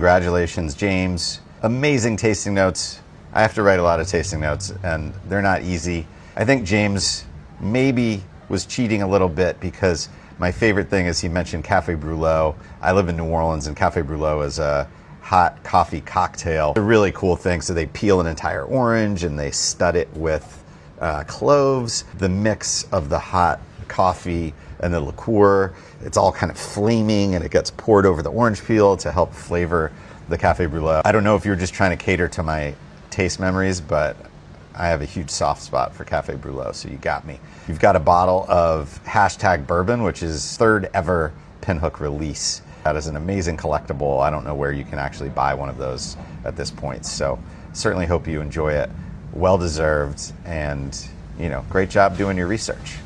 Congratulations, James. Amazing tasting notes. I have to write a lot of tasting notes, and they're not easy. I think James maybe was cheating a little bit because my favorite thing is he mentioned Café Brûlot. I live in New Orleans, and Café Brûlot is a hot coffee cocktail. It's a really cool thing. So they peel an entire orange and they stud it with cloves. The mix of the hot coffee and the liqueur, it's all kind of flaming and it gets poured over the orange peel to help flavor the Café Brûlot. I don't know if you're just trying to cater to my taste memories, but I have a huge soft spot for Café Brûlot, so you got me. You've got a bottle of #bourbon, which is third ever Pinhook release. That is an amazing collectible. I don't know where you can actually buy one of those at this point, so certainly hope you enjoy it. Well deserved, and great job doing your research.